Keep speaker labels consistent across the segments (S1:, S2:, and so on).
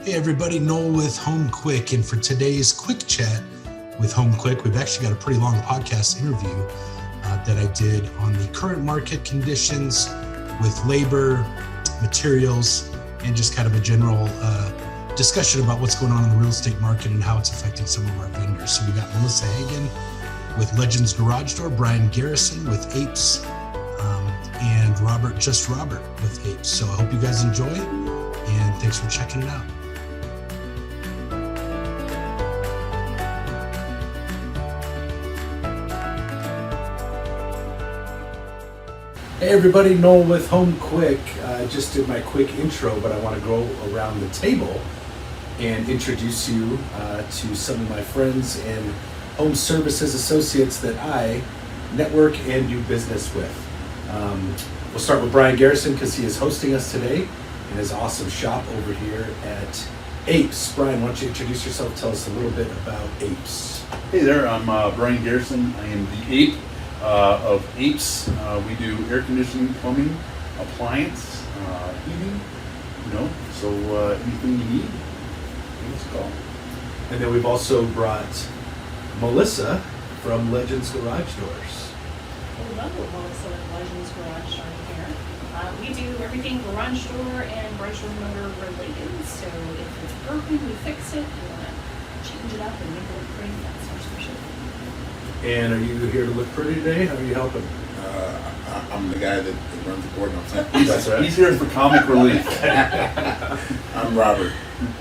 S1: Hey everybody, Noel with Homeqwik, and for today's quick chat with Homeqwik, we've actually got a pretty long podcast interview that I did on the current market conditions with labor, materials, and just kind of a general discussion about what's going on in the real estate market and how it's affecting some of our vendors. So we got Melissa Hagan with Legends Garage Door, Brian Garrison with Apes, and Robert with Apes. So I hope you guys enjoy, and thanks for checking it out. Hey everybody, Noel with Homeqwik. I just did my quick intro, but I want to go around the table and introduce you to some of my friends and home services associates that I network and do business with. We'll start with Brian Garrison because he is hosting us today in his awesome shop over here at Apes. Brian, why don't you introduce yourself, tell us a little bit about Apes.
S2: Hey there, I'm Brian Garrison. I am the ape of Apes. We do air conditioning, plumbing, appliance, heating, so anything you need, give us a call.
S1: And then we've also brought Melissa from Legends Garage Doors.
S3: Hello, Melissa with Legends Garage Door here. We do everything garage door and garage door motor related, so if it's broken, we fix it. We want to change it up and make it look pretty. That's our specialty.
S1: And are you here to look pretty today? How are you helping?
S4: I'm the guy that runs the board.
S1: That's right.
S2: He's here for comic relief.
S4: I'm Robert.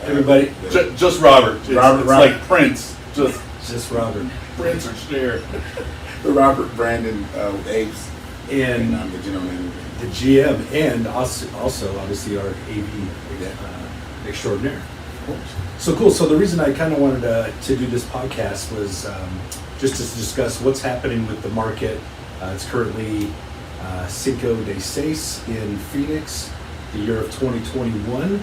S1: Everybody,
S2: Just Robert. It's
S4: Robert.
S2: like Prince.
S1: just Robert.
S2: Prince or Cher.
S4: Robert Brandon with Apes, and
S1: And
S4: I'm the general manager.
S1: the GM, and also obviously our AV extraordinaire. So cool. So the reason I kind of wanted to do this podcast was just to discuss what's happening with the market. It's currently Cinco de Seis in Phoenix, the year of 2021,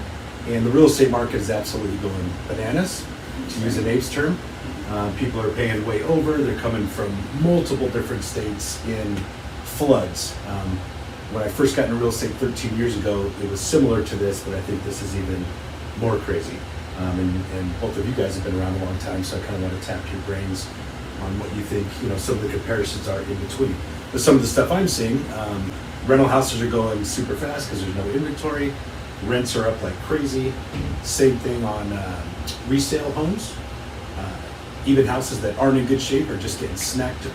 S1: and the real estate market is absolutely going bananas, to use an Apes term. People are paying way over. They're coming from multiple different states in floods. When I first got into real estate 13 years ago, it was similar to this, but I think this is even more crazy. And both of you guys have been around a long time, so I kind of want to tap your brains on what you think, some of the comparisons are in between. But some of the stuff I'm seeing, rental houses are going super fast because there's no inventory. Rents are up like crazy. Same thing on resale homes. Even houses that aren't in good shape are just getting snagged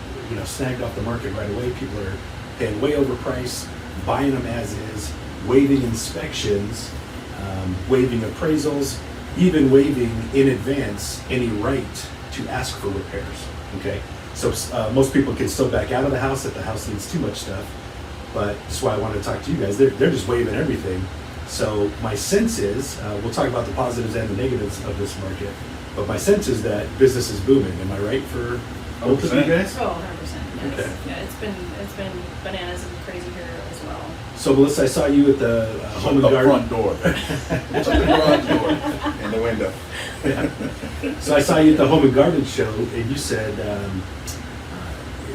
S1: off the market right away. People are paying way overpriced, buying them as is, waiving inspections, waiving appraisals, even waiving in advance any right to ask for repairs. Okay, so most people can still back out of the house if the house needs too much stuff, but that's why I want to talk to you guys. They're just waiving everything. So my sense is, we'll talk about the positives and the negatives of this market, but my sense is that business is booming. Am I right for both of you guys?
S3: Oh, 100%. Yes.
S1: Okay.
S3: Yeah, it's been bananas and crazy here as well.
S1: So Melissa, I saw you at the Home and
S2: the
S1: Garden.
S2: front door.
S4: What's at the garage door and the window?
S1: So I saw you at the Home and Garden show, and you said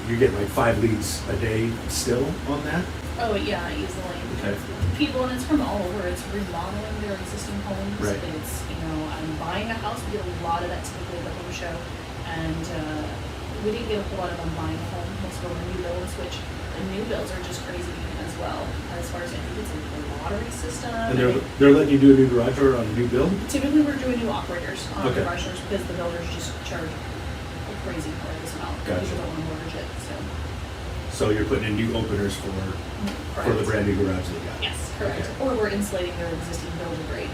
S1: you're getting like 5 leads a day still on that.
S3: Oh yeah, easily.
S1: Okay.
S3: People, and it's from all over. It's remodeling their existing homes.
S1: Right.
S3: It's I'm buying a house. We get a lot of that typically at the home show, and we didn't get a whole lot of them buying a home. Most of them are new builds, which the new builds are just crazy as well. As far as I think it's a lottery system.
S1: And they're letting you do a new garage door on a new build.
S3: Typically, we're doing new operators on
S1: Okay.
S3: garage doors because the builders just charge a crazy horrendous amount.
S1: Gotcha.
S3: People don't want to mortgage it.
S1: So you're putting in new openers for the brand new garage they got.
S3: Yes, correct.
S1: Okay.
S3: Or we're insulating their existing builder grade.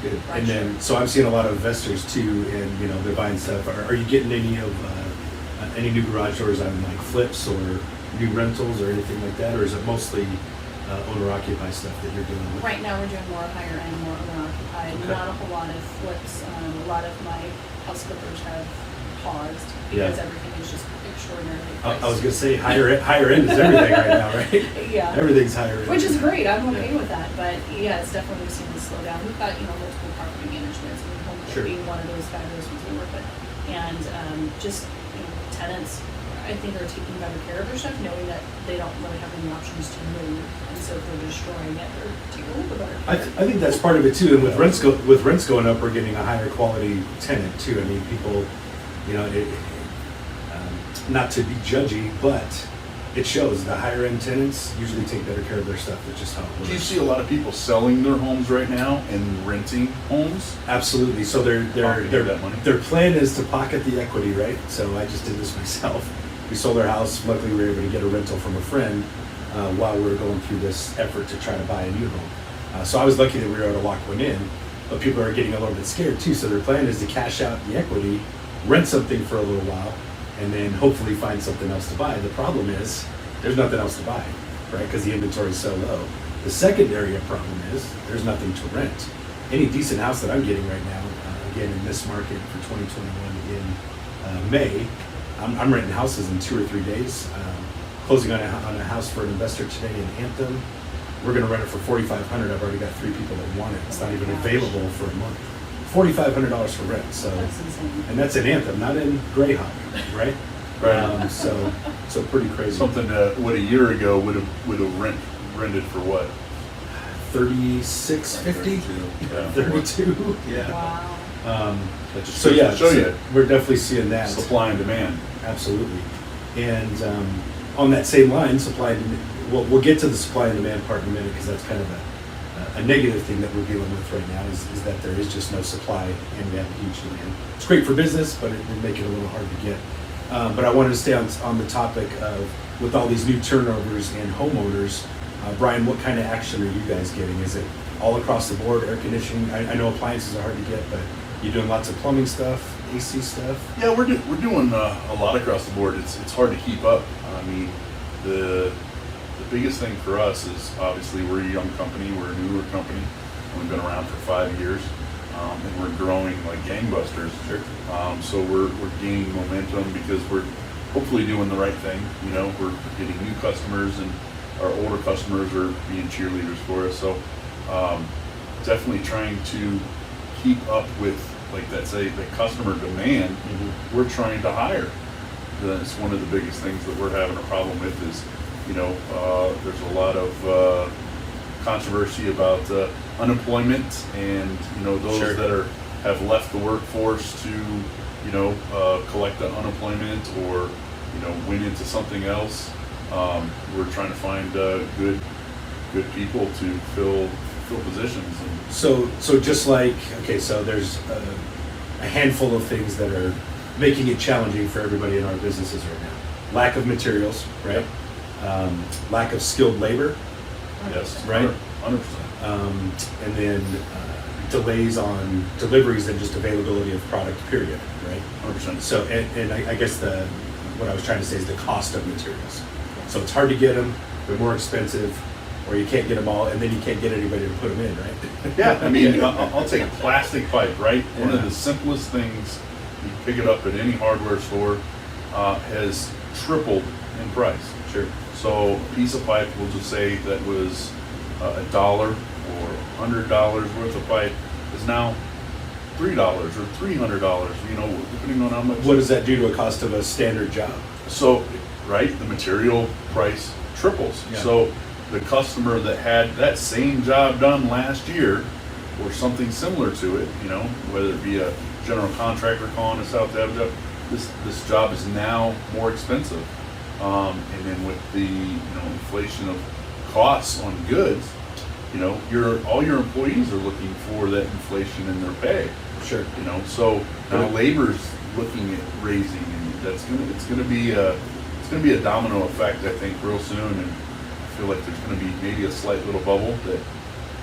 S1: Good.
S3: Garage
S1: And then,
S3: door.
S1: so I'm seeing a lot of investors too, and they're buying stuff. Are you getting any of any new garage doors on like flips or new rentals or anything like that, or is it mostly owner-occupied stuff that you're doing with?
S3: Right now, we're doing more higher end, more owner-occupied.
S1: Okay.
S3: Not a whole lot of flips. A lot of my house flippers have paused
S1: Yeah.
S3: because everything is just extraordinarily
S1: I
S3: priced.
S1: was gonna say higher end is everything right now, right?
S3: Yeah.
S1: Everything's higher end.
S3: Which is great. I'm okay
S1: Yeah.
S3: with that. But yeah, it's definitely seen a slowdown. We've got multiple property managements. I mean, Homeqwik
S1: Sure.
S3: being one of those fabulous ones we work with, and just tenants I think are taking better care of their stuff, knowing that they don't really have any options to move, and so if they're destroying it, they're taking a little bit better
S1: I,
S3: care.
S1: I think that's part of it too, and with rents going up, we're getting a higher quality tenant too. I mean, people, you know, not to be judgy, but it shows the higher end tenants usually take better care of their stuff. That's just how it works.
S2: Do you see a lot of people selling their homes right now and renting homes?
S1: Absolutely. So
S2: Pocket that money.
S1: their plan is to pocket the equity, right? So I just did this myself. We sold our house. Luckily, we were able to get a rental from a friend while we were going through this effort to try to buy a new home. So I was lucky that we were able to lock one in. But people are getting a little bit scared too. So their plan is to cash out the equity, rent something for a little while, and then hopefully find something else to buy. The problem is there's nothing else to buy, right? Because the inventory is so low. The secondary problem is there's nothing to rent. Any decent house that I'm getting right now, again in this market for 2021 in May, I'm renting houses in 2 or 3 days. Closing on a house for an investor today in Anthem. We're going to rent it for $4,500. I've already got 3 people that want it. It's not even available for a month. $4,500 for rent. So,
S3: That's insane.
S1: and that's in Anthem, not in Greyhawk, right?
S2: Right.
S1: So pretty crazy.
S2: Something that what a year ago would have rented for what?
S1: $36.50,
S2: Yeah.
S1: 32. Yeah.
S3: Wow.
S2: That just
S1: So
S2: goes
S1: yeah,
S2: to show
S1: so
S2: you
S1: we're definitely seeing that.
S2: supply and demand.
S1: Absolutely. And on that same line, supply and demand, we'll get to the supply and demand part in a minute because that's kind of a negative thing that we're dealing with right now is that there is just no supply and we have a huge demand. It's great for business, but it make it a little hard to get. But I wanted to stay on the topic of with all these new turnovers and homeowners. Brian, what kind of action are you guys getting? Is it all across the board, air conditioning? I know appliances are hard to get, but you're doing lots of plumbing stuff, AC stuff?
S2: Yeah, we're doing a lot across the board. It's hard to keep up. I mean, the biggest thing for us is obviously we're a young company, we're a newer company, and we've been around for 5 years, and we're growing like gangbusters.
S1: Sure.
S2: So we're gaining momentum because we're hopefully doing the right thing. You know, we're getting new customers, and our older customers are being cheerleaders for us. So definitely trying to keep up with, like that say, the customer demand.
S1: Mm-hmm.
S2: We're trying to hire. That's one of the biggest things that we're having a problem with is, you know, there's a lot of controversy about unemployment and, you know, those
S1: Sure.
S2: that have left the workforce to, you know, collect the unemployment or, you know, went into something else. We're trying to find good people to fill positions. And
S1: So just like, okay, so there's a handful of things that are making it challenging for everybody in our businesses right now. Lack of materials, right? Lack of skilled labor,
S2: yes,
S1: Right.
S2: 100%.
S1: and then delays on deliveries and just availability of product, period, right?
S2: 100%.
S1: So, and I guess what I was trying to say is the cost of materials. So it's hard to get them, they're more expensive, or you can't get them all, and then you can't get anybody to put them in, right?
S2: Yeah, I mean, I'll take plastic pipe, right? One of
S1: Yeah.
S2: the simplest things, you pick it up at any hardware store, has tripled in price.
S1: Sure.
S2: So a piece of pipe, we'll just say that was $1 or $100 worth of pipe is now $3 or $300, you know, depending on how much.
S1: What does that do to a cost of a standard job?
S2: So, right, the material price triples.
S1: Yeah.
S2: So the customer that had that same job done last year or something similar to it, you know, whether it be a general contractor calling us out to have a job, this job is now more expensive. And then with the, you know, inflation of costs on goods, you know, all your employees are looking for that inflation in their pay.
S1: Sure.
S2: You know, so now labor's looking at raising, and it's gonna be a domino effect, I think, real soon. And I feel like there's gonna be maybe a slight little bubble that,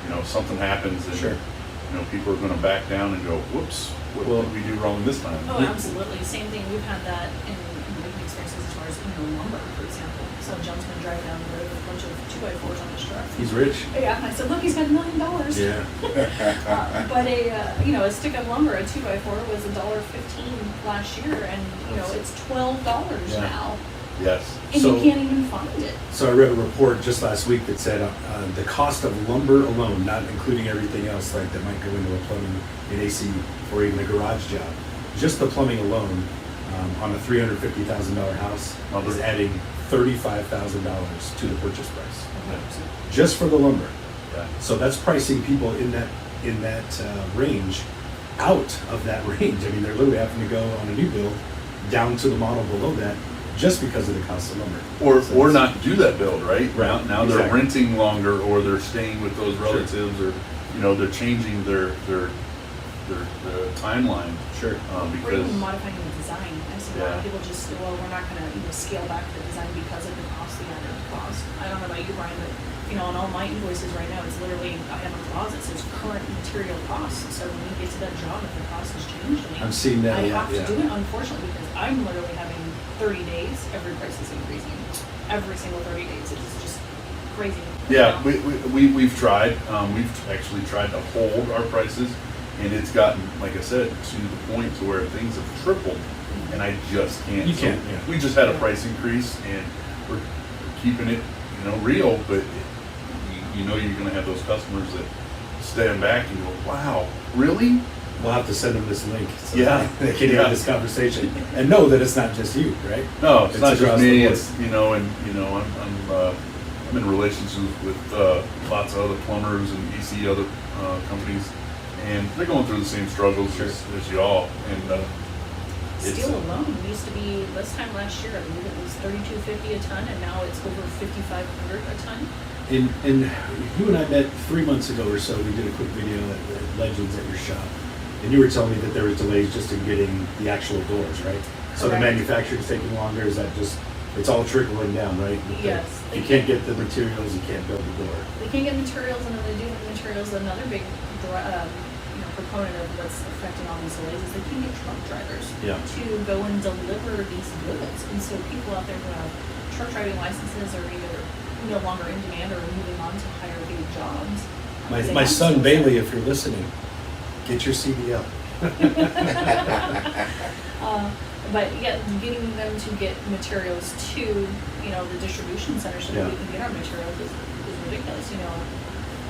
S2: you know, something happens and,
S1: Sure.
S2: you know, people are gonna back down and go, whoops, what
S1: Well-
S2: did we do wrong this time?
S3: Oh, absolutely. Same thing. We've had that in making experiences as far as, lumber, for example. So John's been driving down the road with a bunch of 2x4s on his truck.
S1: He's rich.
S3: Yeah, I said, look, he's got $1 million.
S1: Yeah.
S3: But a stick of lumber, a 2x4 was $1.15 last year, and it's $12
S1: Yeah.
S3: now,
S2: Yes.
S3: and
S1: So-
S3: you can't even find it.
S1: So I read a report just last week that said the cost of lumber alone, not including everything else like that might go into a plumbing, an AC, or even a garage job, just the plumbing alone on a $350,000 house is adding $35,000 to the purchase price, just for the lumber.
S2: Yeah.
S1: So that's pricing people in that range out of that range. I mean, they're literally having to go on a new build down to the model below that just because of the cost of lumber.
S2: Or not do that build, right?
S1: Right,
S2: Now they're
S1: exactly.
S2: renting longer, or they're staying with those relatives, or they're changing their timeline.
S1: Sure.
S3: Or
S2: Because
S3: even modifying the design. I see a lot
S2: Yeah.
S3: of people just, well, we're not gonna, scale back the design because of the cost, the added cost. I don't know about you, Brian, but, on all my invoices right now, it's literally, I have a clause that says current material costs. So when you get to that job, if the cost has changed,
S1: I'm seeing that a
S3: I
S1: lot,
S3: have to
S1: yeah.
S3: do it, unfortunately, because I'm literally having 30 days, every price is increasing. Every single 30 days, it's just crazy.
S2: yeah, we've tried. We've actually tried to hold our prices, and it's gotten, like I said, to the point to where things have tripled, and I just can't.
S1: You can't, yeah.
S2: We just had a price increase, and we're keeping it, real, but you're going to have those customers that stand back and go, "Wow, really?"
S1: We'll have to send them this link so
S2: Yeah.
S1: they can hear this conversation and know that it's not just you, right?
S2: No, it's not just
S1: across the
S2: me.
S1: board.
S2: It's I'm in relationships with lots of other plumbers and EC other companies, and they're going through the same struggles as y'all. And
S3: Steel alone used to be, this time last year, I believe it was $32.50 a ton, and now it's over $5,500 a ton.
S1: And you and I met 3 months ago or so. We did a quick video at Legends at your shop, and you were telling me that there were delays just in getting the actual doors, right? So the
S3: Correct.
S1: manufacturing's taking longer. Is that just, it's all trickling down, right?
S3: Yes.
S1: If you can't get the materials, you can't build the door.
S3: They can't get materials, and then they do have materials. Another big proponent of what's affecting all these delays is they can't get truck drivers
S1: Yeah.
S3: to go and deliver these goods. And so people out there who have truck driving licenses are either no longer in demand or moving on to higher paid jobs. They
S1: My
S3: have
S1: son
S3: skill set.
S1: Bailey, if you're listening, get your CDL.
S3: But yeah, getting them to get materials to, the distribution center so that
S1: Yeah.
S3: we can get our materials is ridiculous.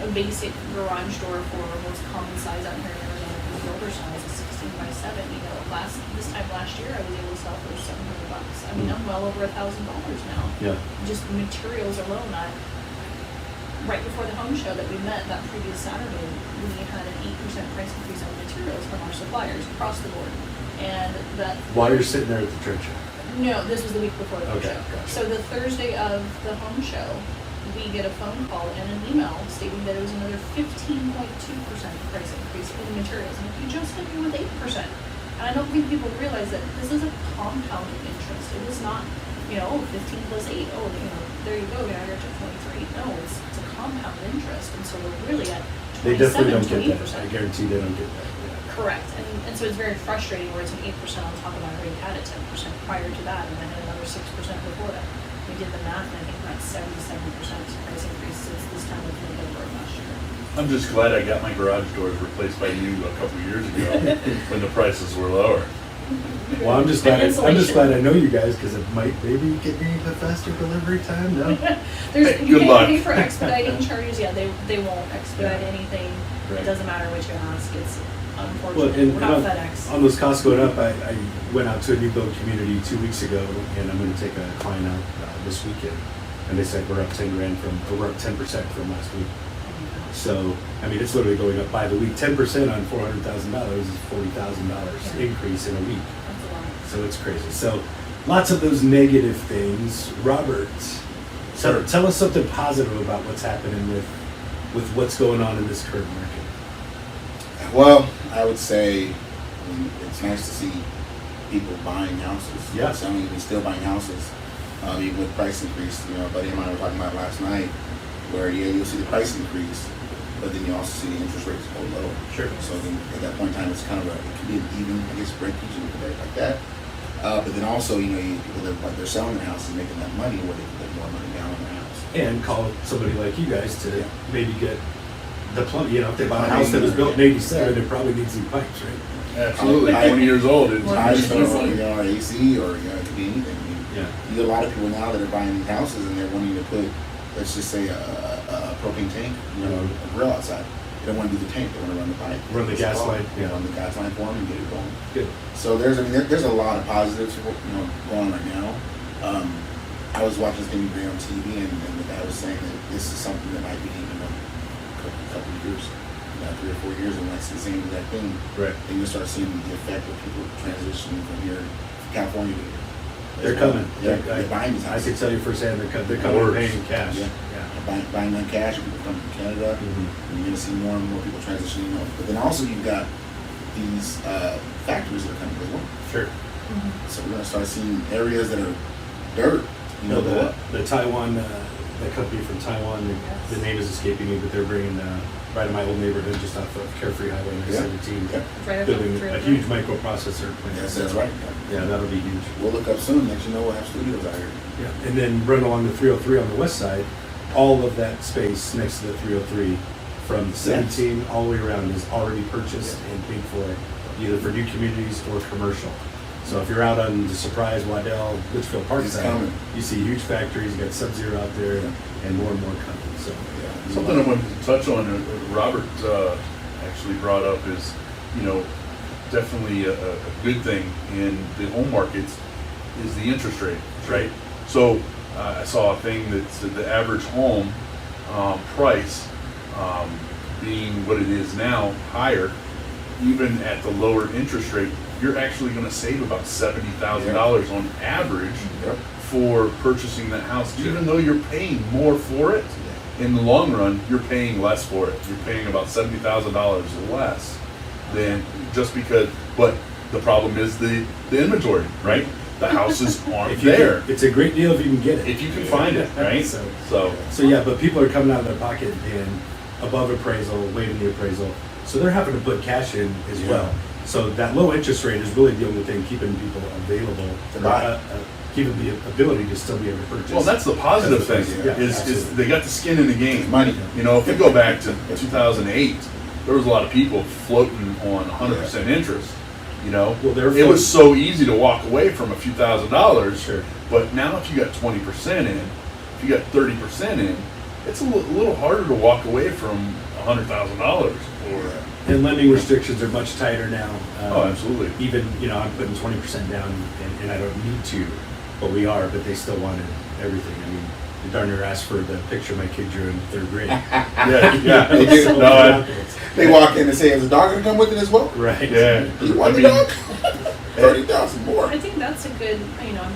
S3: A basic garage door for most common size out here in Arizona, the builder size is 16 by 7. This time last year, I was able to sell for $700. I mean, I'm well over $1,000 now.
S1: Yeah.
S3: Just materials alone. Right before the home show that we met that previous Saturday, we had an 8% price increase on materials from our suppliers across the board. And that.
S1: While you're sitting there at the trade show.
S3: No, this was the week before the home
S1: Okay,
S3: show.
S1: gotcha.
S3: So the Thursday of the home show, we get a phone call and an email stating that it was another 15.2% price increase in materials. And if you just hit me with 8%, and I don't think people realize that this is a compounding interest. It is not, 15 plus 8. Oh, there you go, now you're at 23. No, it's a compound interest. And so we're really at 27,
S1: They definitely don't get
S3: 28%.
S1: that. I guarantee they don't get that. Yeah.
S3: Correct, and so it's very frustrating where it's an 8% on top of, I already had it 10% prior to that, and I had another 6% before that. We did the math, and I think we're at 77% price increase since this time of November of last year.
S2: I'm just glad I got my garage doors replaced by you a couple of years ago when the prices were lower.
S1: Well, I'm just
S3: And
S1: glad I know you guys because it might maybe get me the faster delivery time. No.
S2: Hey,
S3: You
S2: good
S3: can't
S2: luck.
S3: pay for expediting charges. Yeah, they won't expedite anything.
S1: Right.
S3: It doesn't matter what you ask. It's
S1: Well,
S3: unfortunate.
S1: and
S3: We're not
S1: on,
S3: FedEx.
S1: on those costs going up, I went out to a new build community 2 weeks ago, and I'm going to take a client out this weekend, and they said we're up 10 grand we're up 10% from last week. So, I mean, it's literally going up by the week. 10% on $400,000 is $40,000 increase in a week.
S3: That's a lot.
S1: So it's crazy. So, lots of those negative things. Robert, tell us something positive about what's happening with what's going on in this current market.
S4: Well, I would say it's nice to see people buying houses.
S1: Yeah.
S4: Selling and still buying houses. Even with price increase. A buddy of mine were talking about last night where you'll see the price increase, but then you also see the interest rates go low.
S1: Sure.
S4: So then at that point in time, it's kind of it can be an even, break even like that. But then also, people that they're selling their house and making that money where they can put more money down on their house.
S1: And call somebody like you guys to
S4: Yeah.
S1: maybe get the plumb. If they buy a house that was built in '87, it probably needs new pipes, right?
S2: Absolutely, 20 years old. It's
S4: I just don't
S3: AC.
S4: know, or AC, or it could be anything.
S1: Yeah.
S4: You get a lot of people now that are buying these houses and they're wanting to put, let's just say, a propane tank, a grill outside. They don't want to do the tank. They want to run the pipe.
S1: Run the gas line.
S4: Yeah, run the gas line for them and get it going.
S1: Good.
S4: So there's a lot of positives going on right now. I was watching this thing on TV, and the guy was saying that this is something that might be even a couple of years, 3 or 4 years, and that's the same exact thing.
S1: Right.
S4: And you'll start seeing the effect of people transitioning from here, California to here.
S1: They're coming.
S4: They're buying these
S1: I
S4: houses.
S1: can tell you firsthand, they're coming and paying cash.
S4: Yeah. Buying on cash, people come from Canada,
S1: Mhm.
S4: and you're going to see more and more people transitioning over. But then also you've got these factories that are coming as well.
S1: Sure.
S4: So we're going to start seeing areas that are dirt, go up.
S1: The Taiwan, the company from Taiwan, the name is escaping me, but they're bringing right in my old neighborhood, just off of Carefree Highway
S4: Yeah.
S1: 17,
S4: Yeah.
S3: Right up
S1: building
S3: through
S1: a
S3: the-
S1: huge microprocessor plant.
S4: Yes, that's right.
S1: Yeah, that'll be huge.
S4: We'll look up soon. Next, you know, we'll have studios out here.
S1: Yeah, and then run along the 303 on the west side, all of that space next to the 303 from 17 all the way around is already purchased and paid for, either for new communities or commercial. So if you're out on the Surprise, Waddell, Litchfield Park
S4: It's
S1: side,
S4: coming.
S1: you see huge factories, you got Sub-Zero out there,
S4: Yeah.
S1: and more coming. So
S4: Yeah.
S2: Something I wanted to touch on, Robert actually brought up is, definitely a good thing in the home markets is the interest rate, right? So I saw a thing that said the average home price being what it is now, higher, even at the lower interest rate, you're actually going to save about $70,000 on average
S4: Yep.
S2: for purchasing that house, even though you're paying more for it. In the long run, you're paying less for it. You're paying about $70,000 less than just because. But the problem is the inventory, right? The houses aren't
S1: if you
S2: there.
S1: it's a great deal if you can get it.
S2: If you can find it, right?
S1: So yeah, but people are coming out of their pocket and above appraisal, waiving the appraisal, so they're having to put cash in as
S4: Yeah.
S1: well. So that low interest rate is really the only thing keeping people available,
S4: To buy.
S1: keeping the ability to still be able to purchase.
S2: Well, that's the positive
S1: That's
S2: thing.
S1: the first- yeah,
S2: is
S1: absolutely.
S2: they got the skin in the game.
S4: Money.
S2: If you go back to 2008, there was a lot of people floating on 100% interest.
S1: Well, they're
S2: It was so easy to walk away from a few $1,000s.
S1: Sure.
S2: But now, if you got 20% in, if you got 30% in, it's a little harder to walk away from $100,000.
S1: And lending restrictions are much tighter now.
S2: Oh, absolutely.
S1: Even, I'm putting 20% down and I don't need to, but we are, but they still wanted everything. I mean, they darn near asked for the picture my kid drew in 3rd grade.
S2: Yeah.
S4: They do.
S2: No,
S4: They walk in and say, "Is the dog gonna come with it as well?"
S1: Right.
S2: yeah.
S4: You want the dog? 30,000 more.
S3: I think that's a good,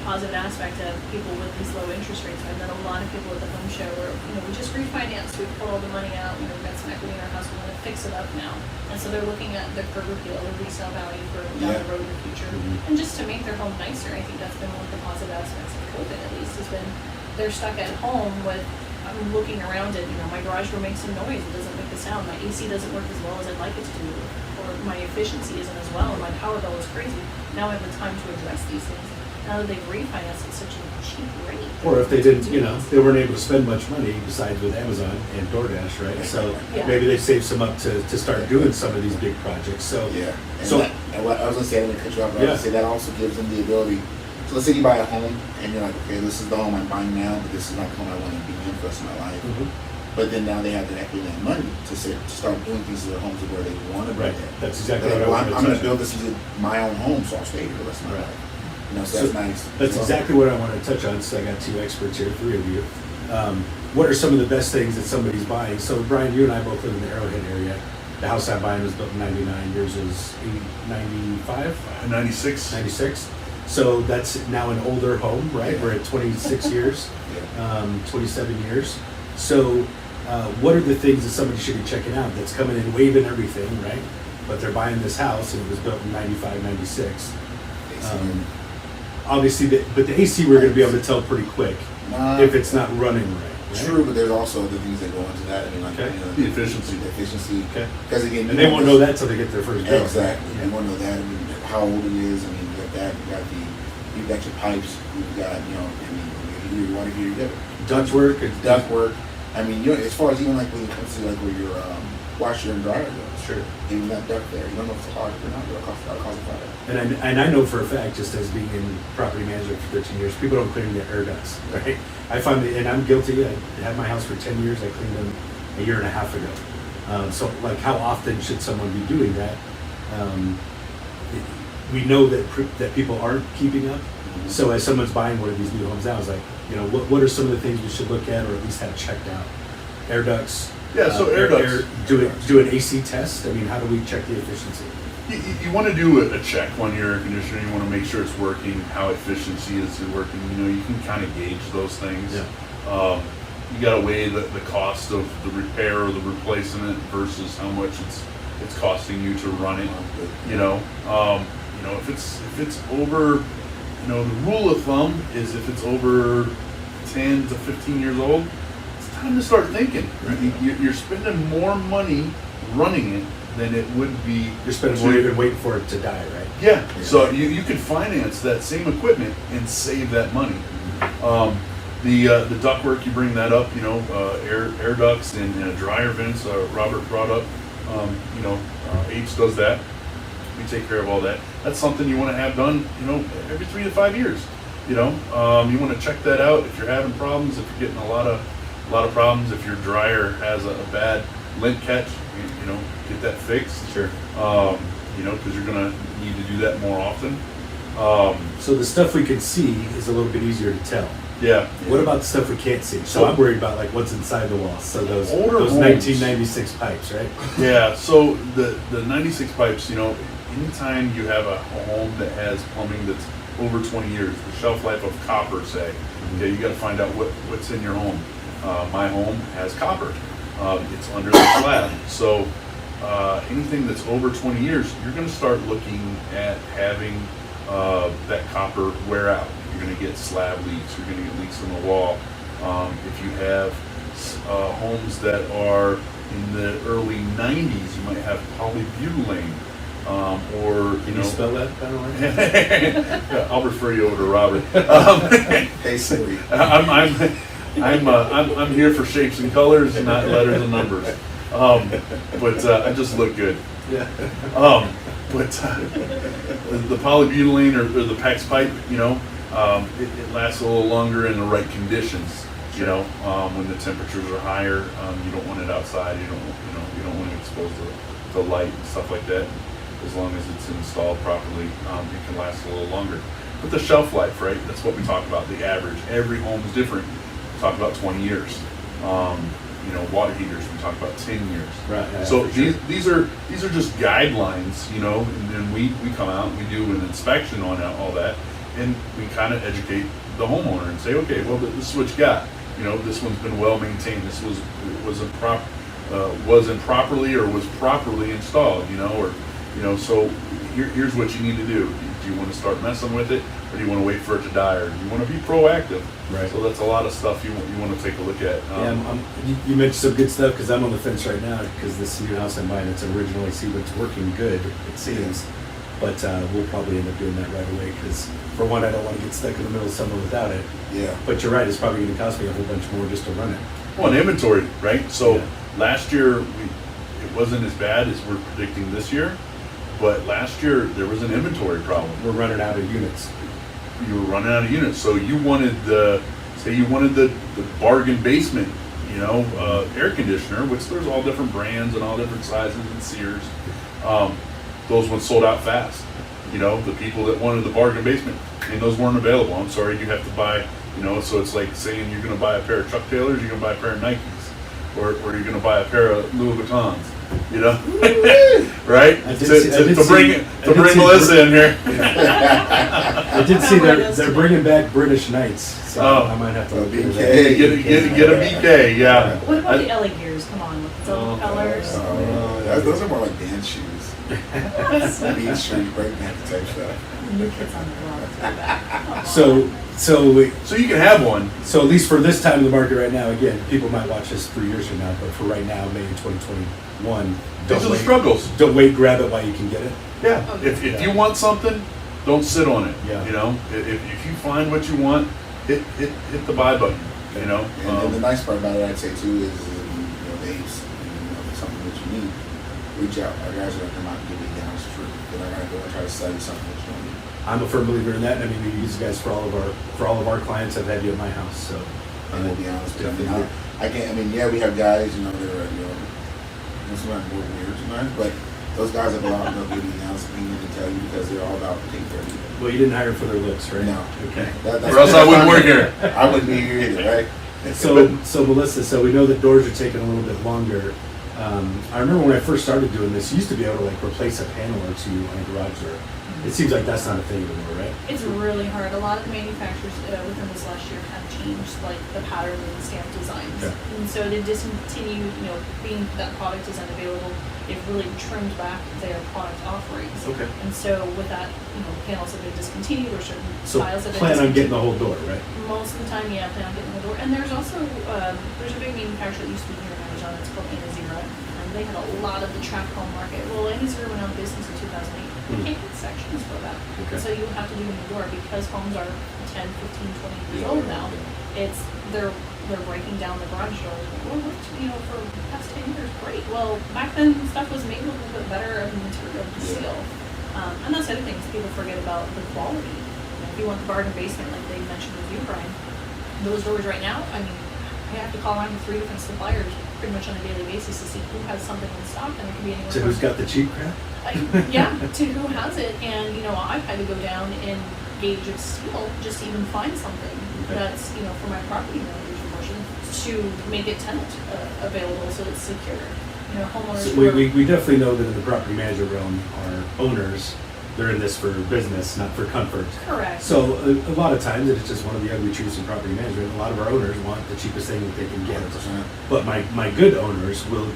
S3: positive aspect of people with these low interest rates. I've met a lot of people at the home show where, we just refinanced, we pulled all the money out, we've got some equity in our house, we want to fix it up now. And so they're looking at the curb appeal, the resale value for down
S4: Yeah.
S3: the road in the future.
S1: Mhm.
S3: And just to make their home nicer, I think that's been one of the positive aspects of COVID at least, has been they're stuck at home with, I'm looking around it, my garage door makes some noise, it doesn't make a sound, my AC doesn't work as well as I'd like it to do, or my efficiency isn't as well, and my power bill is crazy. Now I have the time to address these things. Now that they've refinanced at such a cheap rate.
S1: Or if they didn't, they weren't able to spend much money besides with Amazon and DoorDash, right? So
S3: Yeah.
S1: maybe they saved some up to start doing some of these big projects. So
S4: Yeah. And,
S1: So-
S4: and what I was gonna say, I didn't cut you off, but I was
S1: Yeah.
S4: gonna say that also gives them the ability. So let's say you buy a home and you're like, okay, this is the home I'm buying now, but this is not the home I want to be in for the rest of my life.
S1: Mhm.
S4: But then now they have the equity and money to start doing things to their homes where they want to be
S1: Right.
S4: there.
S1: That's exactly
S4: They're
S1: what
S4: like,
S1: I
S4: well,
S1: wanted
S4: I'm
S1: to
S4: going to
S1: touch
S4: build this as my own home, so I'll stay here the rest of my
S1: Right.
S4: life. So that's nice.
S1: That's exactly what I want to touch on. So I got 2 experts here, 3 of you. What are some of the best things that somebody's buying? So Brian, you and I both live in the Arrowhead area. The house I'm buying was built in 99. Yours is 95?
S2: 96.
S1: 96. So that's now an older home, right?
S4: Yeah.
S1: We're at 26 years,
S4: Yeah.
S1: 27 years. So what are the things that somebody should be checking out that's coming in waving everything, right? But they're buying this house and it was built in 95, 96. Obviously, but the AC we're going to be able to tell pretty quick if it's not running right.
S4: True, but there's also the things that go into that. I mean, like
S1: Okay.
S2: The efficiency.
S4: The efficiency.
S1: Okay.
S4: Because again,
S1: And they won't know that till they get their first bill.
S4: Exactly.
S1: Yeah.
S4: You want to know that. I mean, how old it is. I mean, you got that. You've got your pipes. You've got, your water heater. You got
S1: Ductwork.
S4: duct work. I mean, as far as even like when it comes to like where your washer and dryer goes.
S1: Sure.
S4: Even that duct there, you don't know if it's hard or not. It'll cause a fire.
S1: And I know for a fact, just as being in property management for 13 years, people don't clean their air ducts, right? I find that, and I'm guilty. I had my house for 10 years. I cleaned them a year and a half ago. So like how often should someone be doing that? We know that people aren't keeping up. So as someone's buying one of these new homes now, it's like, what are some of the things we should look at or at least have checked out? Air ducts.
S2: Yeah, so air ducts.
S1: Do an AC test. I mean, how do we check the efficiency?
S2: You want to do a check on your air conditioner. You want to make sure it's working, how efficiency is working. You can kind of gauge those things.
S1: Yeah.
S2: You got to weigh the cost of the repair or the replacement versus how much it's costing you to run it. If it's over, the rule of thumb is if it's over 10 to 15 years old, it's time to start thinking. Right? You're spending more money running it than it would be.
S1: You're spending more even waiting for it to die, right?
S2: Yeah. So you could finance that same equipment and save that money. The ductwork, you bring that up, air ducts and dryer vents. Robert brought up, Apes does that. We take care of all that. That's something you want to have done, every 3 to 5 years. You want to check that out if you're having problems, if you're getting a lot of problems, if your dryer has a bad lint catch, get that fixed.
S1: Sure.
S2: Because you're going to need to do that more often.
S1: So the stuff we can see is a little bit easier to tell.
S2: Yeah.
S1: What about the stuff we can't see? So I'm worried about like what's inside the walls. So those
S2: older
S1: those
S2: homes,
S1: 1996 pipes, right?
S2: Yeah. So the 96 pipes, anytime you have a home that has plumbing that's over 20 years, the shelf life of copper, say, okay, you got to find out what's in your home. My home has copper. It's under the slab. So anything that's over 20 years, you're going to start looking at having that copper wear out. You're going to get slab leaks. You're going to get leaks in the wall. If you have homes that are in the early 90s, you might have polybutylene.
S1: Can you spell that, by the way?
S2: I'll refer you over to Robert.
S4: Hey Siri.
S2: I'm here for shapes and colors, not letters and numbers. But I just look good.
S1: Yeah.
S2: But the polybutylene or the PEX pipe, it lasts a little longer in the right conditions. When the temperatures are higher, you don't want it outside. You don't want it exposed to light and stuff like that. As long as it's installed properly, it can last a little longer. But the shelf life, right? That's what we talk about. The average. Every home is different. We talk about 20 years. Water heaters, we talk about 10 years.
S1: Right. Yeah,
S2: So
S1: sure.
S2: these are just guidelines, and then we come out and we do an inspection on all that, and we kind of educate the homeowner and say, okay, well, this is what you got. This one's been well maintained. This wasn't improperly or was properly installed. So here's what you need to do. Do you want to start messing with it, or do you want to wait for it to die, or do you want to be proactive?
S1: Right.
S2: So that's a lot of stuff you want to take a look at.
S1: You mentioned some good stuff because I'm on the fence right now because this new house I'm buying, it's originally it's working good, it seems, but we'll probably end up doing that right away because for one, I don't want to get stuck in the middle of summer without it.
S4: Yeah.
S1: But you're right, it's probably going to cost me a whole bunch more just to run it.
S2: Well, and inventory, right? So
S1: Yeah.
S2: last year it wasn't as bad as we're predicting this year, but last year there was an inventory problem.
S1: We're running out of units.
S2: You were running out of units, so you wanted the bargain basement, air conditioner, which there's all different brands and all different sizes and Sears. Those ones sold out fast. The people that wanted the bargain basement, and those weren't available. I'm sorry, you have to buy. So it's like saying you're going to buy a pair of Chuck Taylors, you're going to buy a pair of Nikes, or you're going to buy a pair of Louis Vuittons. Right? To bring Melissa in here.
S1: I did see they're bringing back British Knights, so I might have to look into that.
S4: BK.
S2: Get a BK, yeah.
S3: What about the LA Gears? Come on, with the silver colors.
S4: Those are more like dance shoes. Beach Street breakdance type stuff.
S3: New Kids on the Block. do that.
S2: So you can have one.
S1: So at least for this time of the market right now, again, people might watch this 3 years from now, but for right now, May 2021,
S2: These are the struggles.
S1: Don't wait, grab it while you can get it.
S2: Yeah. If you want something, don't sit on it.
S1: Yeah.
S2: If you find what you want, hit the buy button.
S4: And then the nice part about it, I'd say too, is the apes. If it's something that you need, reach out. Our guys are gonna come out and give you the house for free. They're not gonna go and try to sell you something that you don't need.
S1: I'm a firm believer in that. I mean, we use you guys for all of our clients. I've had you at my house, so.
S4: And we'll be honest with you.
S1: Definitely.
S4: I can't. I mean, yeah, we have guys, that are, This one more weird sometimes, but those guys that go out and they'll give you the ounce opinion to tell you because they're all about taking care of you.
S1: Well, you didn't hire for their looks, right?
S4: No.
S1: Okay.
S2: Or else I wouldn't work here.
S4: I wouldn't be here either, right?
S1: So Melissa, so we know that doors are taking a little bit longer. I remember when I first started doing this, you used to be able to like replace a panel or two on a garage door. It seems like that's not a thing anymore, right?
S3: It's really hard. A lot of the manufacturers within this last year have changed like the pattern and stamp designs.
S1: Okay.
S3: And so they discontinued, being that product is unavailable, they've really trimmed back their product offerings.
S1: Okay.
S3: And so with that, panels have been discontinued or certain
S1: So
S3: styles have been
S1: plan on getting
S3: discontinued.
S1: the whole door, right?
S3: Most of the time, yeah, plan on getting the door. And there's also, there's a big manufacturer that used to be here in Amazon, it's called Anazira. And they had a lot of the track home market. Well, Anazira went out of business in 2008. You can't get sections for that.
S1: Okay.
S3: So you have to do a new door because homes are 10, 15, 20 years old now. They're breaking down the garage doors. Well, for the past 10 years, great. Well, back then stuff was made with a little bit better of the material to seal. And that's the other thing is people forget about the quality. If you want the bargain basement, like they mentioned with you, Brian, those doors right now, I have to call around to 3 different suppliers pretty much on a daily basis to see who has something in stock, and it can be anywhere.
S1: So who's got the cheap crap?
S3: Yeah, to who has it, and I've had to go down in gauge of steel just to even find something that's for my property manager's promotion to make it tenant available so it's secure. Homeowners.
S1: So we definitely know that in the property manager realm, our owners, they're in this for business, not for comfort.
S3: Correct.
S1: So a lot of times it's just one of the ugly truths in property management. A lot of our owners want the cheapest thing that they can get.
S4: 100%.
S1: But my good owners will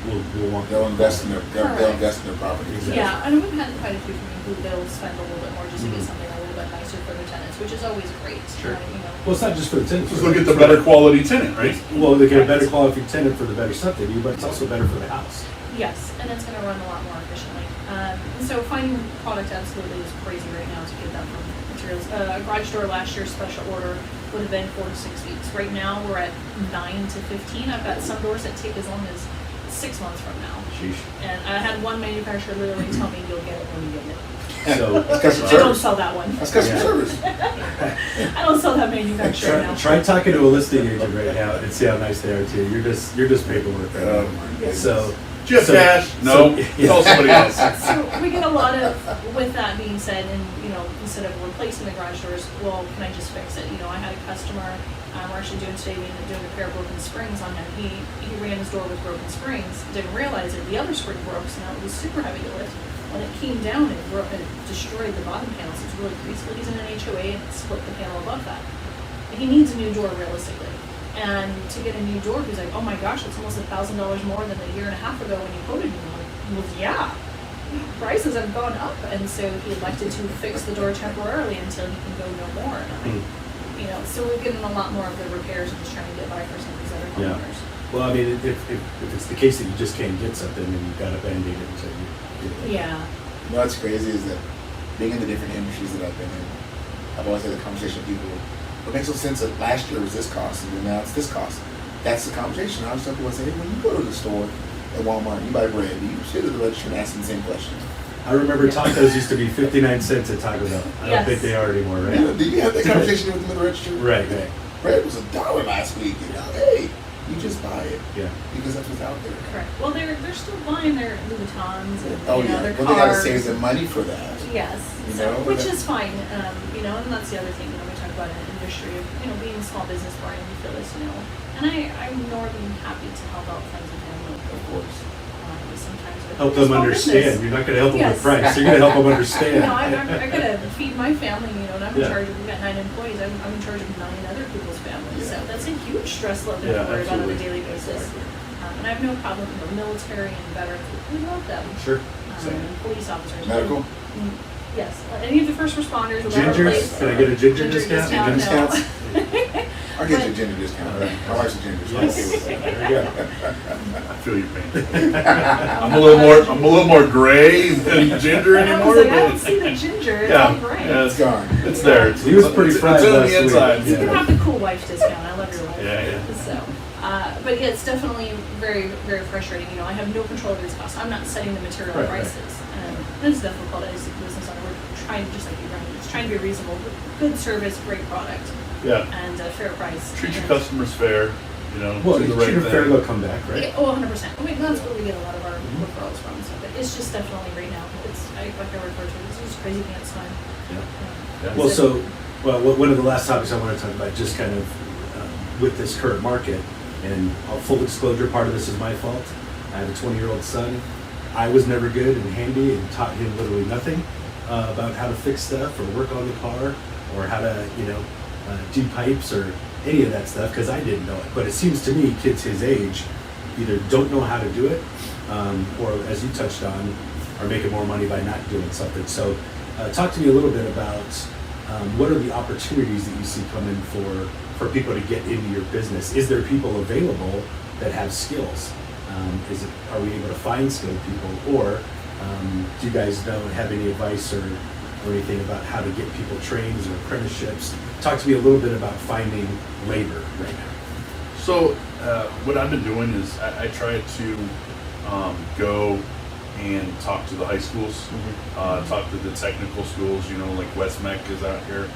S1: want.
S4: They'll invest in they'll invest in their property.
S1: Exactly.
S3: Yeah, and we've had quite a few from who they'll spend a little bit more just to get
S1: Mhm.
S3: something a little bit nicer for their tenants, which is always great.
S1: Sure. Well, it's not just for the tenants.
S2: Just look at the better quality tenant, right?
S1: Well, they get a better quality tenant for the better stuff they do, but it's also better for the house.
S3: Yes, and it's going to run a lot more efficiently. And so finding product absolutely is crazy right now to get that from materials. A garage door last year special order would have been 4 to 6 weeks. Right now we're at 9 to 15. I've got some doors that take as long as 6 months from now.
S1: Sheesh.
S3: And I had one manufacturer literally tell me you'll get it when you get it.
S1: So
S4: That's customer
S3: I don't
S4: service.
S3: sell that one.
S4: That's customer
S1: Yeah.
S4: service.
S3: I don't sell that manufacturer now.
S1: try talking to a listing agent right now and see how nice they are too. You're just paperwork. Right
S4: Oh
S1: now.
S4: my goodness.
S1: So
S2: Do you have
S1: So-
S2: cash? No.
S1: yeah.
S2: Call somebody else.
S3: So we get a lot of, with that being said, and instead of replacing the garage doors, well, can I just fix it? I had a customer, we're actually doing today, we ended up doing a pair of broken springs on him. He ran his door with broken springs, didn't realize it. The other spring broke, so now it was super heavy to lift. When it came down, it destroyed the bottom panels. It's really graceful. He's in an HOA and it split the panel above that. He needs a new door realistically. And to get a new door, he's like, oh my gosh, it's almost $1,000 more than a year and a half ago when you quoted me. I'm like, well, yeah, prices have gone up. And so he elected to fix the door temporarily until he can go no more. And I'm like, so we're getting a lot more of the repairs and just trying to get by for some of these other
S1: Yeah.
S3: homeowners.
S1: Well, I mean, if it's the case that you just can't get something, then you've got to band-aid it until you get it.
S3: Yeah.
S4: What's crazy is that being in the different industries that I've been in, I've always had a conversation with people. What makes no sense that last year was this cost and now it's this cost. That's the conversation. I was talking about saying, when you go to the store at Walmart and you buy bread, you sit at the register and ask them the same question.
S1: I remember tacos used to be 59 cents at Taco Bell. I don't
S3: Yes.
S1: think they are anymore, right?
S4: Yeah, did you have that conversation with them at the register?
S1: Right.
S4: Bread was $1 last week. Hey, you just buy it
S1: Yeah.
S4: because that's what's out there.
S3: Correct. Well, they're still buying their Louboutins and
S4: Oh yeah,
S3: their
S4: well they gotta
S3: cars.
S4: save the money for that.
S3: Yes,
S4: You
S3: so,
S4: know,
S3: which
S4: that-
S3: is fine, and that's the other thing, we talk about an industry of, being a small business, Brian, we feel this, and I'm more than happy to help out friends and family,
S4: Of course.
S3: sometimes with
S1: Help them
S3: small
S1: understand.
S3: business.
S1: You're not going to help them
S3: Yes.
S1: with price. You're going to help them understand.
S3: I gotta feed my family, and I'm in
S1: Yeah.
S3: charge of, we've got 9 employees, I'm in charge of 9 other people's families, so
S4: Yeah.
S3: that's a huge stress level to
S1: Yeah,
S3: worry about on a
S1: absolutely.
S3: daily basis. And I have no problem, military and veterans, we love them.
S1: Sure.
S3: And police officers.
S4: Medical?
S3: Yes, any of the first responders. without a
S1: Gingers?
S3: place.
S1: Can I get a ginger discount?
S3: No.
S4: Discounts? I'll get you a
S3: But-
S4: ginger discount. Right? My wife's a ginger, so I'm okay
S1: Yes.
S4: with that.
S1: There you go.
S2: I feel your pain. I'm a little more gray than ginger
S3: I was
S2: anymore.
S3: like, I
S2: but-
S3: don't see the ginger, it's
S2: Yeah,
S3: all gray.
S2: yeah,
S4: It's gone.
S2: It's there. It's,
S1: He was pretty fried
S2: it's in
S1: last
S2: the
S1: week.
S2: inside.
S3: You can
S1: Yeah.
S3: have the cool wife discount, I love your wife.
S2: Yeah, yeah.
S3: So, but yeah, it's definitely very, very frustrating, I have no control over these costs, I'm not setting the material
S1: Right,
S3: prices. And it is difficult as a business owner, we're trying, just like you, Ryan, just trying to be reasonable, good service, great product,
S2: Yeah.
S3: and a fair price.
S2: Treat your
S3: And-
S2: customers fair.
S1: Well,
S2: do the right
S1: Cheater Fair
S2: thing.
S1: will come back, right?
S3: Yeah, oh, 100%. I mean, that's where we get a lot of our referrals from. So, but it's just definitely right now. Like I refer to it, it's just crazy pants time.
S2: Yeah.
S1: Well, one of the last topics I want to talk about, just kind of with this current market, and full disclosure, part of this is my fault. I have a 20-year-old son. I was never good and handy and taught him literally nothing about how to fix stuff or work on the car or how to, do pipes or any of that stuff because I didn't know it. But it seems to me kids his age either don't know how to do it or, as you touched on, are making more money by not doing something. So talk to me a little bit about what are the opportunities that you see coming for people to get into your business? Is there people available that have skills? Are we able to find skilled people, or do you guys have any advice or anything about how to get people trained or apprenticeships? Talk to me a little bit about finding labor right now.
S2: So what I've been doing is I try to go and talk to the high schools, talk to the technical schools, like West Mech is out here.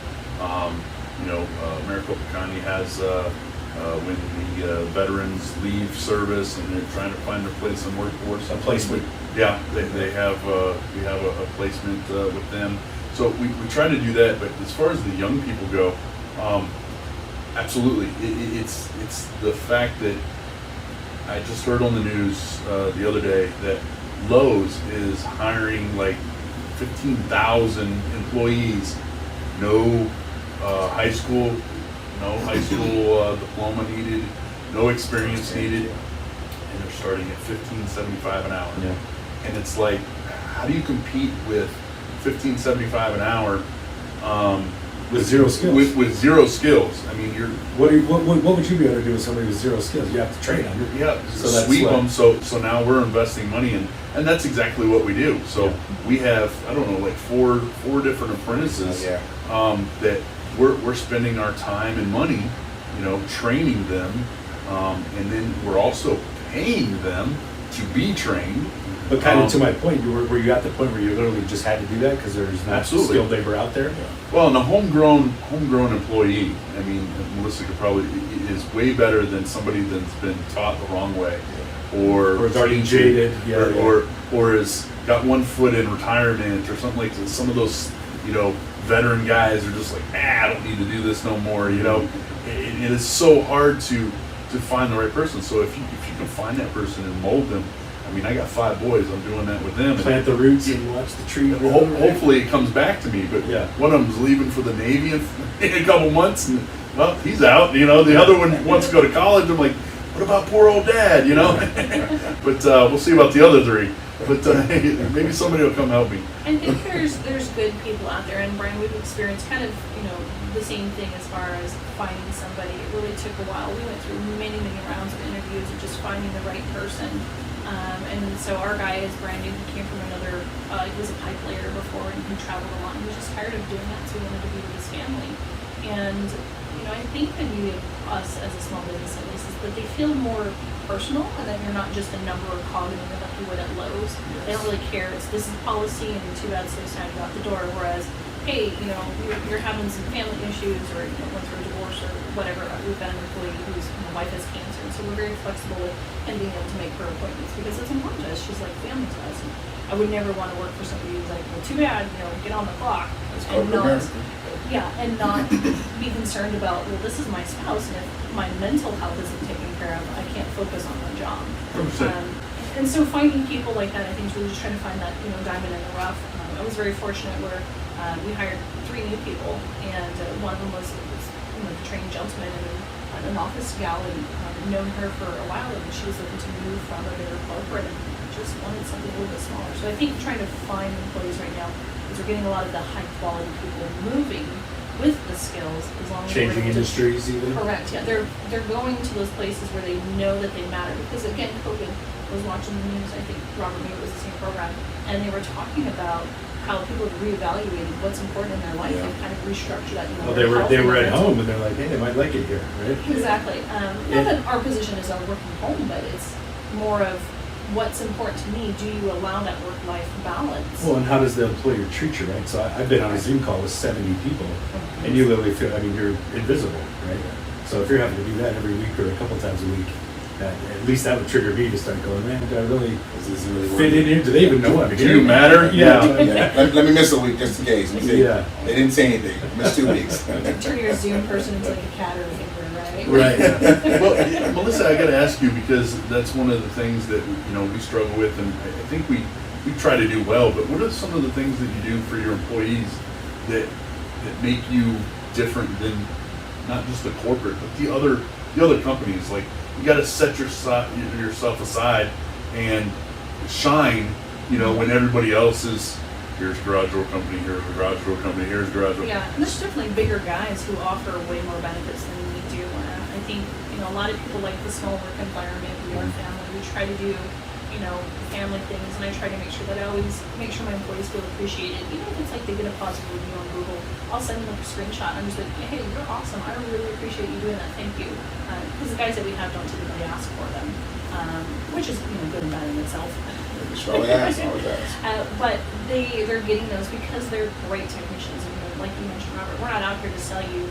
S2: Maricopa County has when the veterans leave service and they're trying to find their place in workforce.
S1: A placement.
S2: Yeah, we have a placement with them. So we try to do that, but as far as the young people go, absolutely. It's the fact that I just heard on the news the other day that Lowe's is hiring like 15,000 employees, no high school diploma needed, no experience needed, and they're starting at $15.75 an hour.
S1: Yeah.
S2: And it's like, how do you compete with $15.75 an hour
S1: With zero skills.
S2: With zero skills. I mean,
S1: What would you be able to do with somebody with zero skills? You have to train them.
S2: yeah,
S1: So that's
S2: sweep
S1: what-
S2: them. So now we're investing money in, and that's exactly what we do. So
S1: Yeah.
S2: we have, I don't know, like four different apprentices
S4: Yeah.
S2: that we're spending our time and money, training them, and then we're also paying them to be trained.
S1: But kind of to my point, were you at the point where you literally just had to do that because there's not
S2: Absolutely.
S1: skilled labor out there?
S2: Well, and a homegrown employee, I mean, Melissa could probably, is way better than somebody that's been taught the wrong way, or
S1: is already jaded,
S2: or has got one foot in retirement or something like that. Some of those, veteran guys are just like, I don't need to do this no more. It is so hard to find the right person. So if you can find that person and mold them. I mean, I got 5 boys. I'm doing that with them.
S1: Plant the roots and watch the tree grow.
S2: Hopefully it comes back to me. But
S1: Yeah.
S2: one of them's leaving for the Navy in a couple months, and well, he's out. The other one wants to go to college. I'm like, what about poor old dad? But we'll see about the other 3. But maybe somebody will come help me.
S3: And there's good people out there, and Brian, we've experienced kind of the same thing as far as finding somebody. It really took a while. We went through many rounds of interviews of just finding the right person. And so our guy is brand new. He came from another, he was a pipe layer before, and he traveled a lot. He was just tired of doing that, so he wanted to be with his family. And I think the beauty of us as a small business at least is that they feel more personal, and that you're not just a number or cog in the wheel like you would at Lowe's. They don't really care. This is policy, and too bad, so sad you out the door. Whereas, hey, you're having some family issues, or went through a divorce or whatever. We've got an employee whose wife has cancer, and so we're very flexible with and being able to make her appointments because it's important to us. She's like family to us. And I would never want to work for somebody who's like, well, too bad, get on the clock, and not be concerned about, well, this is my spouse, and if my mental health isn't taken care of, I can't focus on my job.
S2: 100%.
S3: And so finding people like that, I think, is really just trying to find that diamond in the rough. I was very fortunate where we hired 3 new people, and one of them was the trained gentleman and an office gal, and known her for a while, and she was looking to move from a bigger corporate and just wanted something a little bit smaller. So I think trying to find employees right now is we're getting a lot of the high quality people moving with the skills, as long as
S1: Changing industries even.
S3: Correct. Yeah, they're going to those places where they know that they matter. Because again, COVID, I was watching the news. I think Robert knew it was the same program, and they were talking about how people have reevaluated what's important in their life and kind of restructure that.
S1: Well, they were at home and they're like, hey, I might like it here, right?
S3: Exactly. Not that our position is our work from home, but it's more of what's important to me. Do you allow that work-life balance?
S1: Well, and how does the employer treat you, right? So I've been on a Zoom call with 70 people, and you literally feel, you're invisible, right? So if you're having to do that every week or a couple times a week, at least that would trigger me to start going, man, do I really
S4: Is this really
S1: fit in here? Do they even know I'm
S2: Do
S1: here?
S2: you matter?
S1: Yeah.
S4: Let me miss a week just in case.
S1: Yeah.
S4: They didn't say anything. Miss 2 weeks.
S3: Turn your Zoom person into like a cat or a finger, right?
S1: Right. Yeah.
S2: Well, yeah, Melissa, I got to ask you, because that's one of the things that we struggle with, and I think we try to do well. But what are some of the things that you do for your employees that make you different than not just the corporate, but the other companies? Like, you got to set yourself aside and shine. When everybody else is, here's garage door company, here's a garage door company, here's garage door.
S3: Yeah, and there's definitely bigger guys who offer way more benefits than we do. I think, a lot of people like the small work environment. We are family. We try to do, family things, and I try to make sure that I always make sure my employees feel appreciated. Even if it's like they get a positive review on Google, I'll send them a screenshot and I'm just like, hey, you're awesome. I really appreciate you doing that. Thank you. Because the guys that we have don't typically ask for them, which is, good and bad in itself.
S4: Always ask.
S3: But they're getting those because they're great technicians. And like you mentioned, Robert, we're not out here to sell you,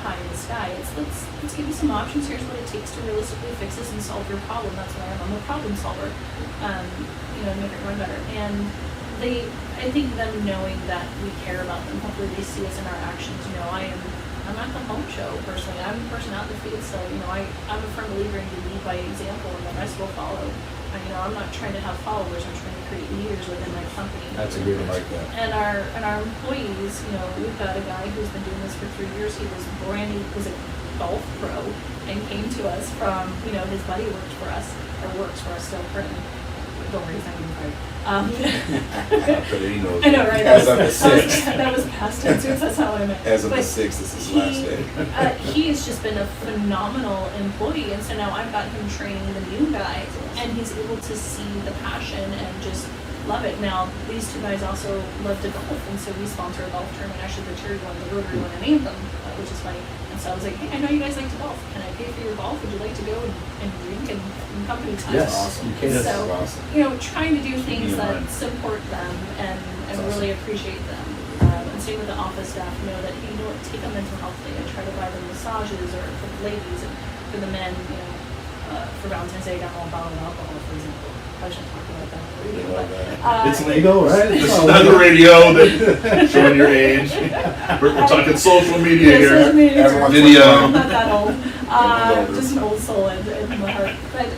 S3: pie in the sky. It's let's give you some options. Here's what it takes to realistically fix this and solve your problem. That's what I am. I'm a problem solver. Make it run better. And I think them knowing that we care about them, hopefully they see us in our actions. I'm at the home show personally. I'm the person out in the field, so I'm a firm believer in you lead by example, and the rest will follow. I'm not trying to have followers. I'm trying to create leaders within my company.
S1: That's a good one.
S4: Like that.
S3: And our employees, we've got a guy who's been doing this for 3 years. He was was a golf pro and came to us from, his buddy works for us still currently. Don't worry, he's not getting fired.
S2: But he knows.
S3: I know, right?
S4: As of the 6th.
S3: That was past tense. That's not what I meant.
S4: As of the
S3: But
S4: 6th, this is his last day.
S3: he has just been a phenomenal employee, and so now I've got him training the new guy, and he's able to see the passion and just love it. Now, these two guys also love to golf, and so we sponsor a golf tournament, actually the charity one, the Rotary one, and Anthem, which is funny. And so I was like, hey, I know you guys like to golf. Can I pay for your golf? Would you like to go and drink and company time?
S1: Yes,
S4: Awesome.
S1: you can.
S4: This is
S3: So,
S4: awesome.
S3: trying to do things
S2: Keep in
S3: that
S2: mind.
S3: support them and
S4: That's
S3: really appreciate them. And same with the office staff, that, take a mental health day. I try to buy them massages, or for the ladies, and for the men, for Valentine's Day, I got them a bottle of alcohol, for example. I shouldn't talk about that on the radio,
S4: love
S3: but,
S1: It's legal, right?
S2: This is not the radio that showing your age. We're talking social media
S3: Yeah, social
S2: here.
S3: media.
S4: Everyone's
S2: Video.
S3: I'm not that old.
S4: Everyone's older.
S3: Just an old soul in my heart. But,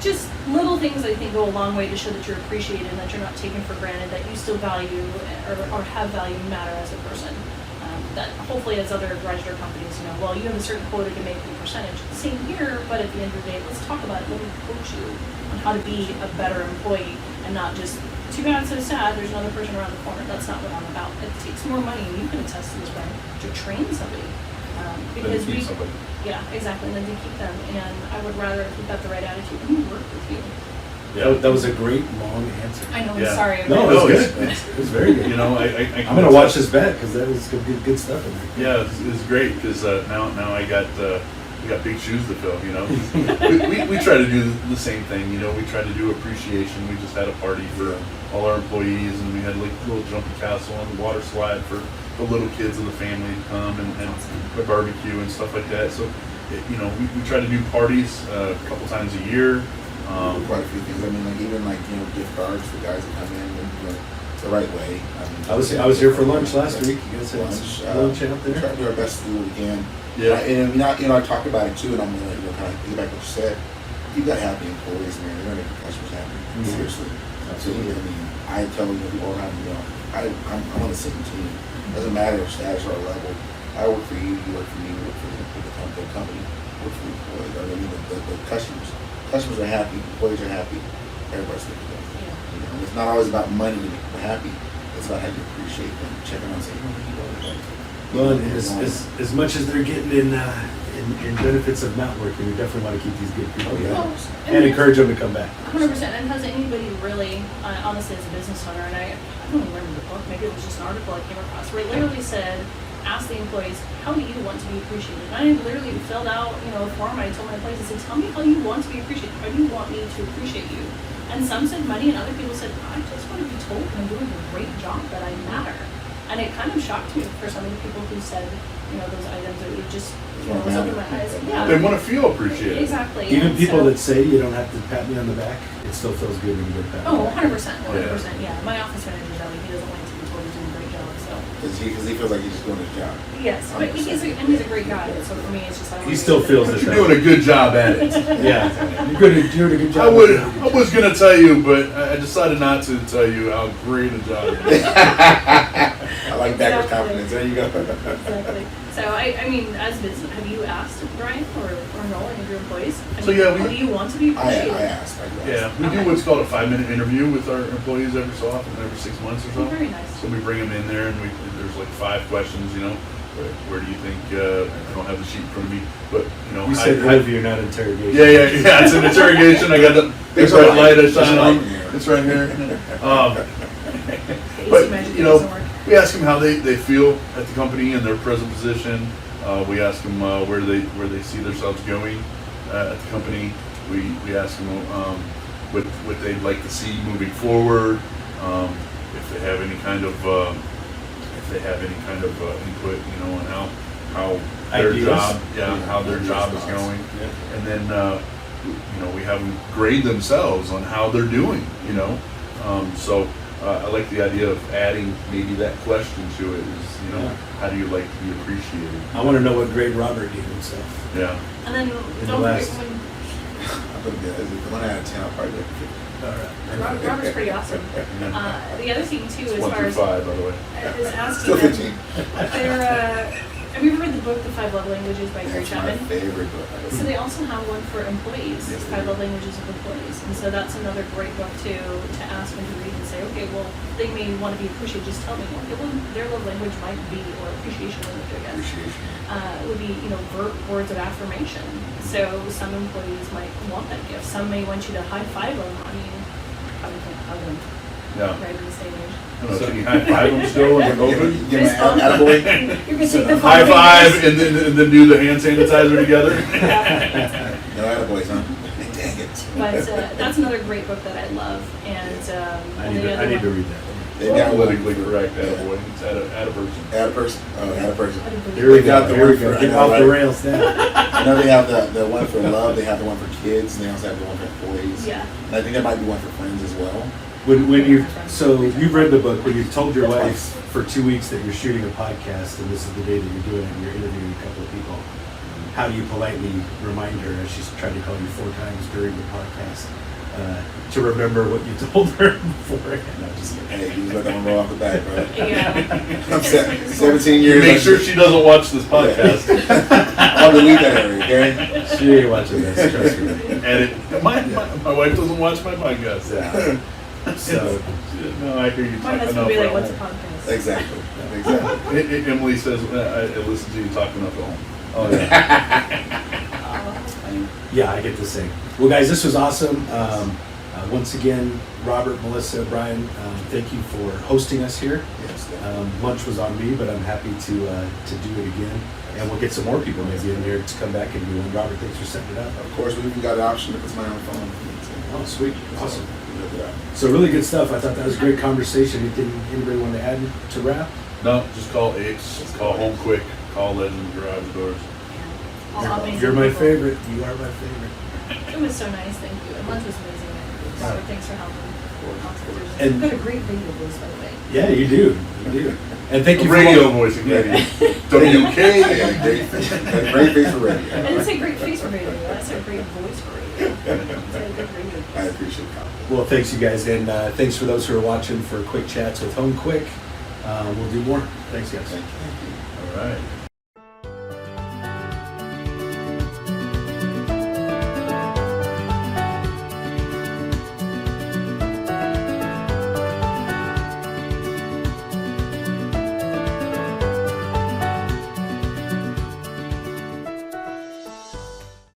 S3: just little things I think go a long way to show that you're appreciated and that you're not taken for granted, that you still value or have value, matter as a person. That hopefully as other garage door companies, you have a certain quota to make a percentage. Same here, but at the end of the day, let's talk about it. Let me coach you on how to be a better employee and not just, too bad, so sad, there's another person around the corner. That's not what I'm about. It takes more money, and you can attest to this, Brian, to train somebody. Because
S2: Then keep somebody.
S3: yeah, exactly, and then to keep them. And I would rather, if you've got the right attitude, let me work with you.
S1: That was a great long answer.
S3: I know, I'm
S2: Yeah.
S3: sorry.
S1: No,
S2: No,
S1: it was
S2: it's-
S1: good. It was very good.
S2: I
S1: I'm gonna watch this back because that was good stuff in there.
S2: Yeah, it's great because now I got we got big shoes to fill. We try to do the same thing. We try to do appreciation. We just had a party for all our employees, and we had like a little jumpy castle and a water slide for the little kids of the family to come and a barbecue and stuff like that. So, we try to do parties a couple times a year.
S4: Quite a few things. Even gift cards for guys that come in and the right way.
S1: I was here for lunch last week. You guys had lunch out
S4: We
S1: there.
S4: try to do our best to do what we can.
S2: Yeah.
S4: And I talked about it too, and I'm gonna kind of piggyback what you said. You got happy employees, man. They're gonna make your customers happy.
S1: Mhm.
S4: Seriously.
S1: Absolutely.
S4: I tell people around me, I'm on the same team. Doesn't matter if status or level. I work for you. You work for me. We work for the company. Work for the employees. The customers. Customers are happy. Employees are happy. Everybody's looking good. And it's not always about money to make people happy. It's about how you appreciate them, checking on, saying,
S1: Well, and as much as they're getting in benefits of not working, we definitely want to keep these good people
S4: Oh, yeah.
S1: and encourage them to come back.
S3: 100%. And has anybody really, honestly, as a business owner, and I don't even remember the book, maybe it was just an article I came across, where it literally said, ask the employees, how do you want to be appreciated? And I literally filled out, a form. I told my employees, I said, tell me how you want to be appreciated. How do you want me to appreciate you? And some said money, and other people said, I just want to be told I'm doing a great job, that I matter. And it kind of shocked me for some of the people who said, you know, those items that it just, you know, was opened my eyes. Yeah.
S2: They want to feel appreciated.
S3: Exactly.
S1: Even
S3: and
S1: people
S3: so-
S1: that say you don't have to pat me on the back, it still feels good when you get a pat. on the
S3: Oh,
S1: back.
S3: 100%, 100%, yeah. My office manager, that he doesn't like to be told he's doing a great job, so.
S4: Because he feels like he's just doing his job.
S3: Yes, but he's a great guy, so for me, it's just, I don't
S1: He
S3: wanna
S1: still
S3: make it-
S1: feels
S2: But
S1: it.
S2: you're doing a good job at it.
S1: Yeah, you're doing a good job.
S2: I was gonna tell you, but I decided not to tell you how great a job you did.
S4: I like backwards
S3: Exactly.
S4: confidence. There you go.
S3: Exactly. So I mean, as business, have you asked Brian or Noel, any of your employees? I
S2: So,
S3: mean,
S2: yeah,
S3: how do you want to be
S4: I
S3: appreciated?
S4: asked.
S2: Yeah, we do what's called a 5-minute interview with our employees every so often, every 6 months or
S3: Oh,
S2: so.
S3: very nice.
S2: So we bring them in there and there's like 5 questions, you know. Where do you think, I don't have the sheet in front of me, but, you know.
S1: You said interview, not interrogation.
S2: Yeah, it's an interrogation. I got the big
S4: There's a
S2: bright
S4: light.
S2: light I
S4: There's a
S2: shine
S4: light
S2: on.
S4: in here.
S2: It's right here.
S3: AC
S2: But,
S3: magic
S2: you know,
S3: doesn't work.
S2: we ask them how they feel at the company and their present position. We ask them where they see themselves going at the company. We ask them what they'd like to see moving forward. If they have any kind of input, you know, on how their
S1: Ideas?
S2: job, how their job is going.
S1: Yeah.
S2: And then, you know, we have them grade themselves on how they're doing, you know. So I like the idea of adding maybe that question to it is, you know,
S1: Yeah.
S2: how do you like to be appreciated?
S1: I want to know what grade Robert gave himself.
S2: Yeah.
S3: And then,
S1: the
S3: don't forget
S1: last-
S3: when,
S4: I'm gonna get the 1 out of 10. I'll probably get 50.
S1: All right.
S3: Robert's pretty awesome. The other thing too,
S2: It's
S3: as
S2: 1
S3: far
S2: through
S3: as,
S2: 5, by the way.
S3: is asking
S4: Still
S3: them,
S4: 15.
S3: have you ever read the book, The 5 Love Languages by Gary
S4: That's my
S3: Chapman?
S4: favorite book.
S3: So they also have one for employees,
S4: Yes, they
S3: 5
S4: do.
S3: Love Languages of Employees. And so that's another great book to ask and to read and say, okay, well, they may want to be appreciated, just tell me, okay, well, their love language might be, or appreciation language, I guess,
S4: Appreciation.
S3: would be, you know, words of affirmation. So some employees might want that gift. Some may want you to high five them. I mean, probably can't hug them,
S2: Yeah.
S3: right, in this day and age.
S2: I don't know, can you high five them still when they're open?
S4: Give
S3: Fist
S4: me
S3: bump.
S4: an attaboy.
S3: You're gonna take the
S2: High
S3: fingers.
S2: five and then do the hand sanitizer together?
S4: No attaboys, huh? Dang it.
S3: But that's another great book that I love. And
S1: I
S3: and
S1: need
S3: the
S1: to
S3: other
S1: read
S3: one-
S1: that.
S4: They got one
S2: Politically
S4: for-
S2: correct,
S4: yeah.
S2: attaboy. It's at a person.
S4: Add a person. Oh, add a person.
S1: Here we
S4: They got
S1: go.
S4: the
S1: Here we
S4: word
S1: go.
S4: for-
S1: Get
S4: I know,
S1: off the
S4: right?
S1: rails now.
S4: I know they have the one for love. They have the one for kids. And they also have the one for employees.
S3: Yeah.
S4: And I think there might be one for friends as well.
S1: When you so you've read the book, when you've told your wife for 2 weeks that you're shooting a podcast and this is the day that you're doing it and you're interviewing a couple of people, how do you politely remind her, as she's tried to call you 4 times during the podcast, to remember what you told her beforehand? No, just kidding.
S4: Hey, you just let that one roll off the back, bro.
S3: Yeah.
S4: I'm 17
S2: You
S4: years.
S2: make sure she doesn't watch this podcast.
S4: I'll delete that area, okay?
S1: She ain't watching this, trust me.
S2: Edit. My wife doesn't watch my podcast.
S1: Yeah. So
S2: No, I hear you
S3: My
S2: talking
S3: husband
S2: enough
S3: would be like,
S2: at
S3: what's a
S2: home.
S3: podcast?
S4: Exactly. Exactly.
S2: Emily says, I listen to you talking enough at home.
S1: oh yeah. Yeah, I get the same. Well, guys, this was awesome. Once again, Robert, Melissa, Brian, thank you for hosting us here.
S4: Yes.
S1: Lunch was on me, but I'm happy to do it again. And we'll get some more people maybe in here to come back and do one. Robert, thanks for setting it up.
S4: Of course, we even got the option to put somebody on the phone.
S1: Oh, sweet. Awesome.
S4: We looked it up.
S1: So really good stuff. I thought that was a great conversation. Anything anybody want to add to wrap?
S2: No, just call Apes, call Homeqwik, call Legend Garage Doors.
S3: All amazing
S1: You're my
S3: people.
S1: favorite. You are my favorite.
S3: It was so nice, thank you. And lunch was amazing. Robert, thanks for helping.
S1: And-
S3: You've got a great radio voice, by the way.
S1: Yeah, you do. You do. And thank you
S2: Radio
S1: for
S2: voice again.
S4: I
S2: WK.
S4: got a great face. Got a great face for
S3: I
S4: radio.
S3: didn't say great face for radio. I said great voice for radio. I said good radio.
S4: I appreciate the compliment.
S1: Well, thanks you guys, and thanks for those who are watching for Quick Chats with Homeqwik. We'll do more. Thanks, guys.
S4: Thank you.
S2: All right.